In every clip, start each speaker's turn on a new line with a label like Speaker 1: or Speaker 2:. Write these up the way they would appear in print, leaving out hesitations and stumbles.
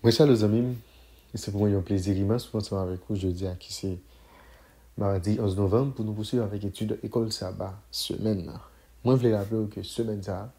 Speaker 1: Moi, chers amis, c'est pour moi un plaisir immense pour ensemble avec vous jeudi à qui c'est mardi 11 novembre pour nous poursuivre avec l'étude École Sabbat semaine. Moi, je voulais rappeler que semaine ça,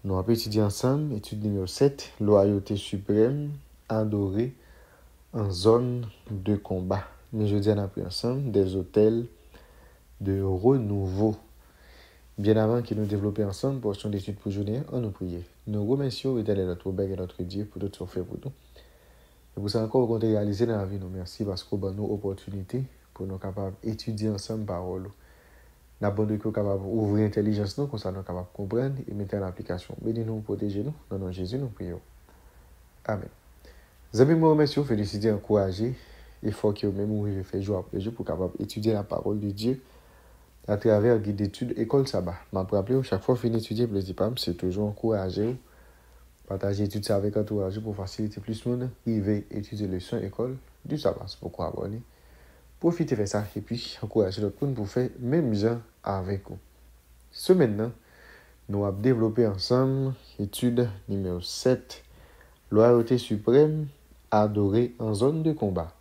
Speaker 1: nous avons étudié ensemble, étude numéro 7, loyauté suprême, adorée en zone de combat. Mais jeudi, on a appris ensemble des hôtels de renouveau. Bien avant que nous développions ensemble portion d'études pour journée, on nous priait. Nous remercions éternel notre Père et notre Dieu pour tout ce qu'on fait pour nous. Et pour ça encore, qu'on a réalisé dans la vie, nous merci parce qu'on a nos opportunités pour nous capables d'étudier ensemble parole. Nous avons capable d'ouvrir l'intelligence, nous, comme ça nous capables de comprendre et mettre en application. Bénis-nous, protégez-nous. Dans le nom de Jésus, nous prions. Amen. Les amis, moi, remercie, féliciter, encourager. Il faut que même vous fait jour après jour pour capable d'étudier la parole de Dieu à travers le guide d'études École Sabbat. Je me rappelle, chaque fois que je étudier, c'est toujours encourager. Partager études avec entourage pour faciliter plus de monde. Arriver étudier les leçons école du sabbat. C'est pourquoi abonner. Profitez de ça et puis encourager l'autre monde pour faire même gens avec vous. Ce maintenant, nous avons développé ensemble étude numéro 7. Loyauté suprême, adorée en zone de combat.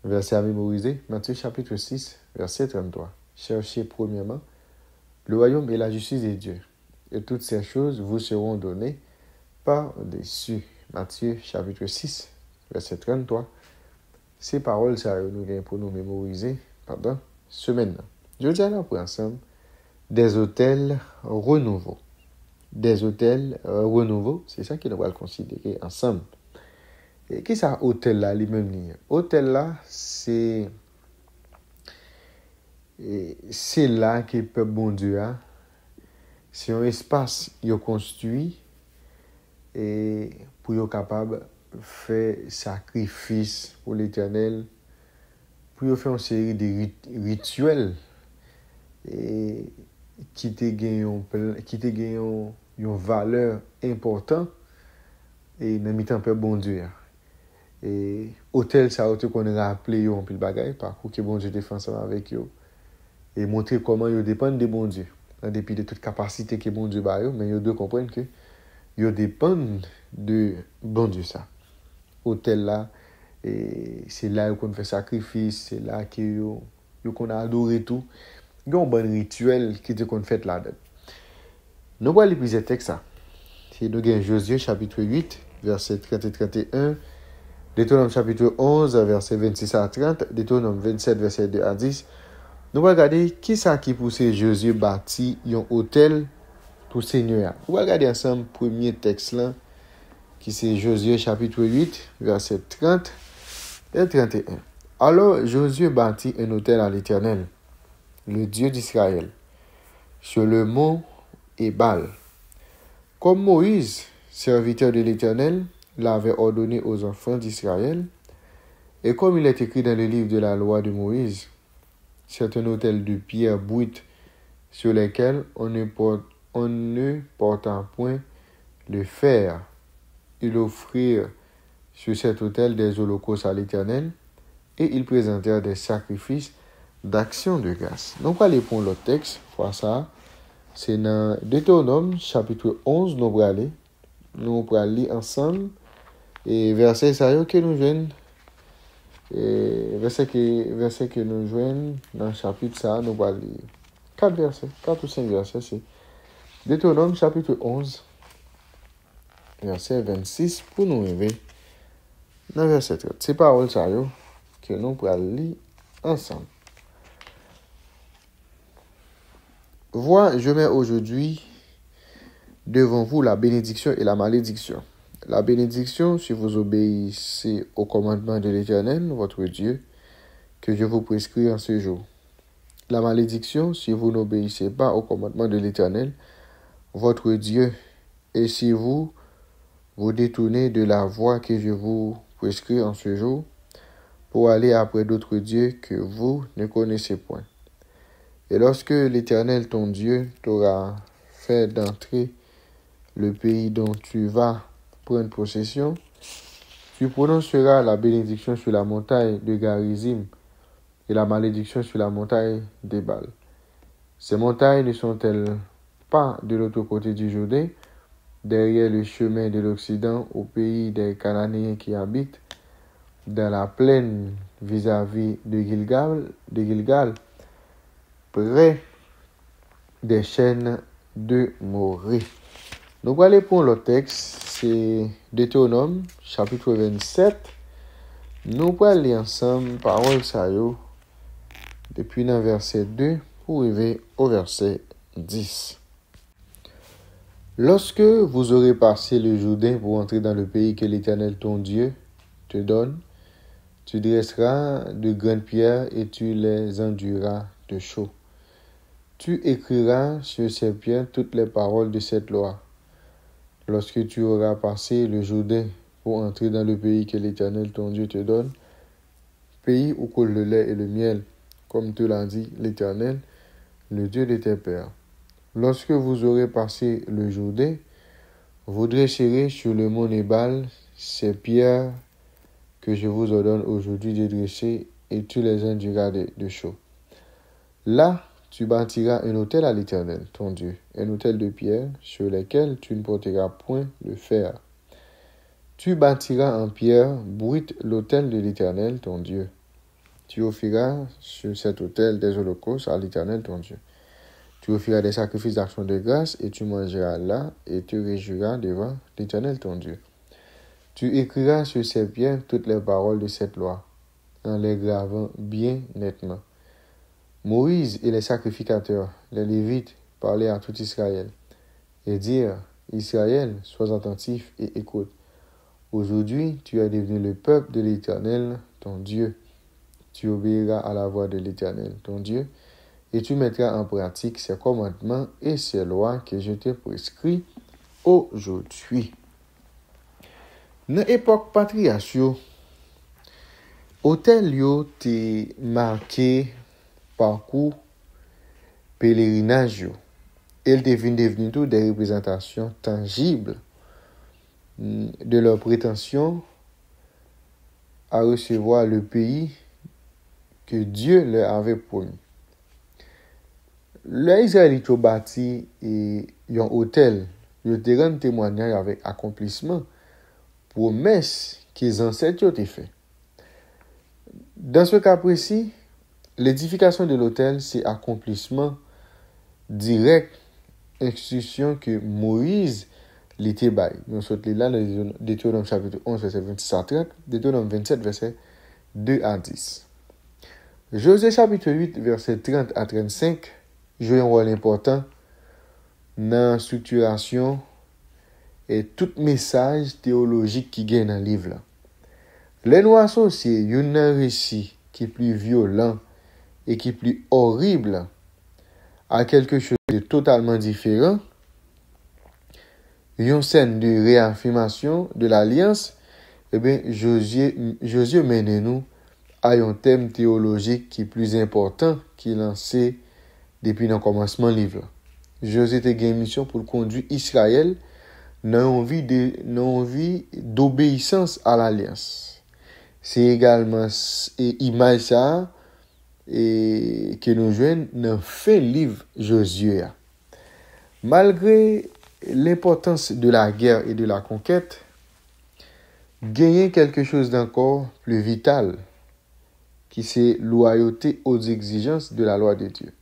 Speaker 1: Verset à mémoriser, Matthieu chapitre 6, verset 33. Cherchez premièrement le royaume et la justice de Dieu. Et toutes ces choses vous seront données par-dessus. Matthieu chapitre 6, verset 33. Ces paroles, ça nous vient pour nous mémoriser pendant semaine. Je dis alors pour ensemble des hôtels renouveau. Des hôtels renouveau, c'est ça que nous allons considérer ensemble. Et qu'est-ce que ça, hôtel là, lui-même? Hôtel là, c'est là que le peuple bon Dieu a. C'est un espace qu'il a construit et pour être capable de faire sacrifice pour l'Éternel, pour faire une série de rituels et qui te gagnent une valeur importante et dans le temps peuple bon Dieu. Et hôtel ça autre qu'on a rappelé un pile bagaille par que bon Dieu défend ensemble avec eux et montrer comment ils dépendent de bon Dieu en dépit de toute capacité que bon Dieu ba eux, mais ils doivent comprendre que ils dépendent de bon Dieu ça. Hôtel là et c'est là qu'on fait sacrifice, c'est là que qu'on a adoré tout. Il y a un bon rituel qui qu'on fait là-dedans. Nous allons lire plusieurs textes ça. C'est nous gagne Josué chapitre 8 verset 30 et 31, Deutéronome chapitre 11 verset 26 à 30, Deutéronome 27 verset 2 à 10. Nous allons regarder qui ça qui pousse Josué bâti un hôtel pour Seigneur. Nous allons regarder ensemble premier texte là qui c'est Josué chapitre 8 verset 30 et 31. Alors Josué bâtit un hôtel à l'Éternel, le Dieu d'Israël, sur le mont Ébal. Comme Moïse, serviteur de l'Éternel, l'avait ordonné aux enfants d'Israël, et comme il est écrit dans le livre de la loi de Moïse, c'est un hôtel de pierre brute sur lesquels on ne porta point le fer. Ils offrirent sur cet hôtel des holocaustes à l'Éternel, et ils présentèrent des sacrifices d'action de grâce. Donc, allez pour l'autre texte, voir ça. C'est dans Deutéronome, chapitre 11, nous allons lire ensemble. Et verset ça que nous joignons. Verset que nous joignons dans le chapitre ça, nous allons lire 4 versets, 4 ou 5 versets. C'est Deutéronome, chapitre 11, verset 26, pour nous arriver dans verset 30. C'est paroles ça que nous allons lire ensemble. Vois, je mets aujourd'hui devant vous la bénédiction et la malédiction. La bénédiction, si vous obéissez au commandement de l'Éternel, votre Dieu, que je vous prescris en ce jour. La malédiction, si vous n'obéissez pas au commandement de l'Éternel, votre Dieu, et si vous vous détournez de la voie que je vous prescris en ce jour, pour aller après d'autres dieux que vous ne connaissez point. Et lorsque l'Éternel, ton Dieu, t'aura fait d'entrer le pays dont tu vas prendre possession, tu prononceras la bénédiction sur la montagne de Garizim et la malédiction sur la montagne d'Ébal. Ces montagnes ne sont-elles pas de l'autre côté du Jourdain, derrière le chemin de l'Occident, au pays des Cananéens qui habitent dans la plaine vis-à-vis de Gilgal, près des chaînes de Morée. Nous allons aller pour le texte, c'est Deutéronome, chapitre 27. Nous allons aller ensemble, parole ça yo, depuis le verset 2 pour arriver au verset 10. Lorsque vous aurez passé le Jourdain pour entrer dans le pays que l'Éternel ton Dieu te donne, tu dresseras de grandes pierres et tu les enduiras de chaux. Tu écriras sur ces pierres toutes les paroles de cette loi. Lorsque tu auras passé le Jourdain pour entrer dans le pays que l'Éternel ton Dieu te donne, pays où coule le lait et le miel, comme te l'a dit l'Éternel, le Dieu de tes pères. Lorsque vous aurez passé le Jourdain, vous dresserez sur le mont Nébal ces pierres que je vous ordonne aujourd'hui de dresser et tu les enduiras de chaux. Là, tu bâtiras un autel à l'Éternel, ton Dieu, un autel de pierre sur lesquels tu ne porteras point de fer. Tu bâtiras en pierre brute l'autel de l'Éternel, ton Dieu. Tu offriras sur cet autel des holocaustes à l'Éternel, ton Dieu. Tu offriras des sacrifices d'action de grâce et tu mangeras là et te réjouiras devant l'Éternel, ton Dieu. Tu écriras sur ces pierres toutes les paroles de cette loi, en les gravant bien nettement. Moïse et les sacrificateurs, les Lévites, parlaient à tout Israël et dirent, Israël, sois attentif et écoute. Aujourd'hui, tu es devenu le peuple de l'Éternel, ton Dieu. Tu obéiras à la voix de l'Éternel, ton Dieu, et tu mettras en pratique ses commandements et ses lois que je te prescris aujourd'hui. Dans l'époque patriarche, hôtel yo te marqué parcours pèlerinage. Elle devenu tout des représentations tangibles de leur prétention à recevoir le pays que Dieu leur avait promis. Les Israélites ont bâti un hôtel, ils ont rendu témoignage avec accomplissement, promesse que les ancêtres ont fait. Dans ce cas précis, l'édification de l'autel, c'est accomplissement direct, instruction que Moïse l'était bail. Nous sommes là dans Deutéronome chapitre 11, verset 26 à 30, Deutéronome 27, verset 2 à 10. Josué chapitre 8, verset 30 à 35, joue un rôle important dans la structuration et tout message théologique qui gagne dans le livre. Les nous associés à un récit qui est plus violent et qui est plus horrible à quelque chose de totalement différent, une scène de réaffirmation de l'alliance, eh bien, Josué mène nous à un thème théologique qui est plus important qu'il lancé depuis le commencement du livre. Josué a une mission pour conduire Israël dans une vie d'obéissance à l'alliance. C'est également image ça et que nous joignons dans fin livre Josué. Malgré l'importance de la guerre et de la conquête, gagner quelque chose d'encore plus vital, qui c'est loyauté aux exigences de la loi de Dieu.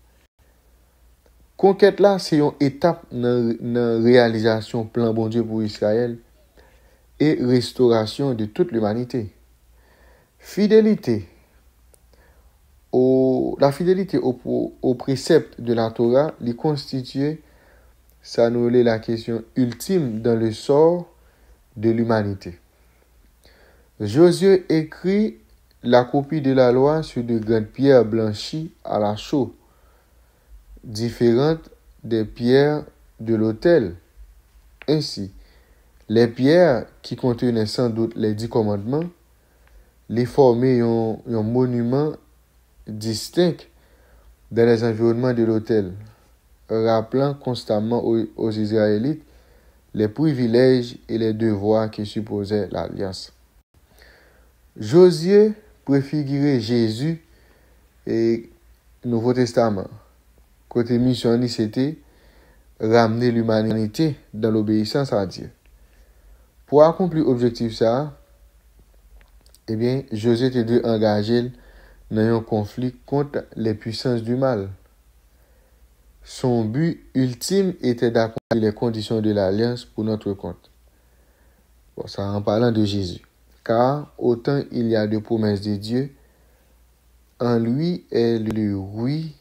Speaker 1: Conquête là, c'est une étape dans la réalisation plan bon Dieu pour Israël et restauration de toute l'humanité. La fidélité au précepte de la Torah lui constitue, ça nous est la question ultime dans le sort de l'humanité. Josué écrit la copie de la loi sur de grandes pierres blanchies à la chaux, différentes des pierres de l'autel. Ainsi, les pierres qui contenaient sans doute les 10 commandements, les formaient un monument distinct dans les environnements de l'autel, rappelant constamment aux Israélites les privilèges et les devoirs qui supposaient l'alliance. Josué préfigurait Jésus et Nouveau Testament. Côté mission, c'était ramener l'humanité dans l'obéissance à Dieu. Pour accomplir l'objectif ça, eh bien, Josué était dû engager dans un conflit contre les puissances du mal. Son but ultime était d'accomplir les conditions de l'alliance pour notre compte. Bon, ça en parlant de Jésus. Car autant il y a de promesses de Dieu, en lui est le oui,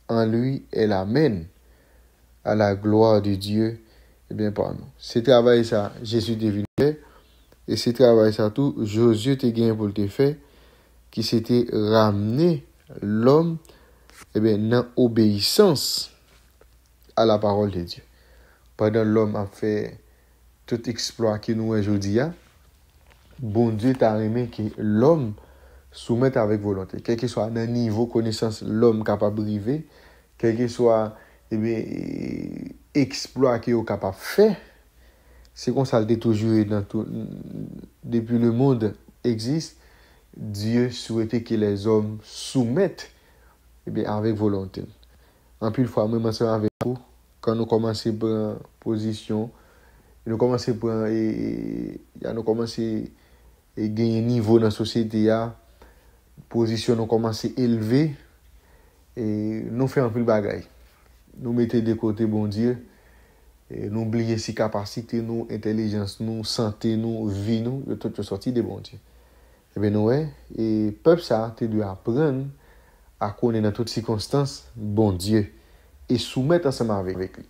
Speaker 1: en lui est l'amen, à la gloire de Dieu, et bien par nous. C'est travail ça, Jésus devine fait, et c'est travail ça tout, Josué te gagné pour te faire, qui s'était ramené l'homme, et bien, dans obéissance à la parole de Dieu. Pendant l'homme a fait tout exploit qui nous aujourd'hui, bon Dieu t'a aimé que l'homme soumette avec volonté. Quel que soit le niveau de connaissance l'homme capable de arriver, quel que soit exploit qu'il est capable de faire, c'est comme ça le toujours dans tout, depuis le monde existe, Dieu souhaitait que les hommes soumettent avec volonté. En plus, fois, même ensemble avec vous, quand nous commençons à prendre position, nous commençons à gagner niveau dans la société, position nous commence à élever, et nous faisons un peu de bagaille. Nous mettons de côté, bon Dieu, et nous oublions ses capacités, nous, intelligence, nous, santé, nous, vie, nous, de toutes sorties de bon Dieu. Et bien, nous, et peuple, ça, tu dois apprendre à connaître dans toutes circonstances, bon Dieu, et soumettre ensemble avec lui.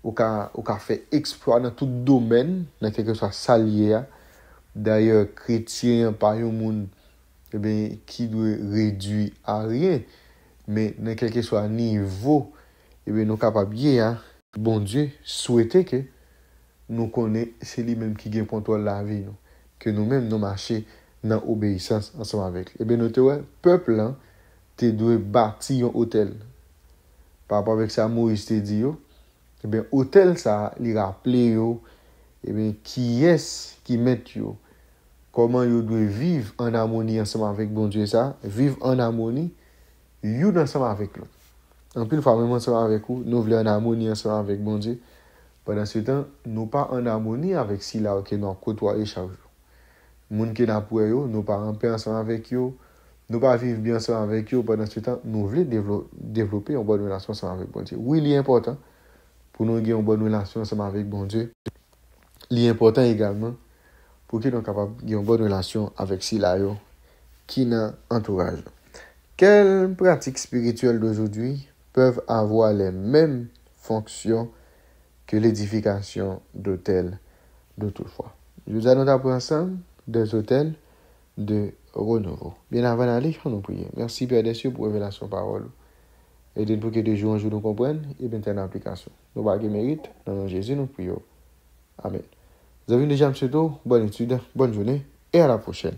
Speaker 1: Ou qu'a fait exploit dans tout domaine, dans quelque soit salier. D'ailleurs, chrétien, par un monde, qui doit réduire à rien, mais dans quel que soit niveau, nous sommes capables, bon Dieu, souhaiter que nous connaissons, c'est lui-même qui gagne contrôle la vie, nous, que nous-mêmes nous marchons dans l'obéissance ensemble avec lui. Et bien, notre peuple, tu dois bâtir un hôtel. Par rapport avec ça, Moïse te dit, eh bien, hôtel, ça, il rappelle, eh bien, qui est-ce qui met yo? Comment yo doit vivre en harmonie ensemble avec bon Dieu, ça? Vivre en harmonie, yo ensemble avec l'autre. En plus, fois même ensemble avec vous, nous voulons en harmonie ensemble avec bon Dieu. Pendant ce temps, nous pas en harmonie avec si là, que nous côtoyons chaque jour. Moun qui n'a pour yo, nous pas en paix ensemble avec yo, nous pas vivre bien ensemble avec yo. Pendant ce temps, nous voulons développer une bonne relation ensemble avec bon Dieu. Oui, il est important pour nous avoir une bonne relation ensemble avec bon Dieu. Il est important également pour que nous soyons capables d'avoir une bonne relation avec Sila qui nous entourage. Quelles pratiques spirituelles d'aujourd'hui peuvent avoir les mêmes fonctions que l'édification d'hôtels d'autrefois? Nous allons apprendre ensemble des hôtels de renouveau. Bien avant d'aller, nous prions. Merci Père des cieux pour révélation parole. Aidez-nous pour que de jour en jour nous comprenions et bien en application. Nous avons mérite. Dans le nom de Jésus, nous prions. Amen. Vous avez déjà, M. bonne étude, bonne journée et à la prochaine.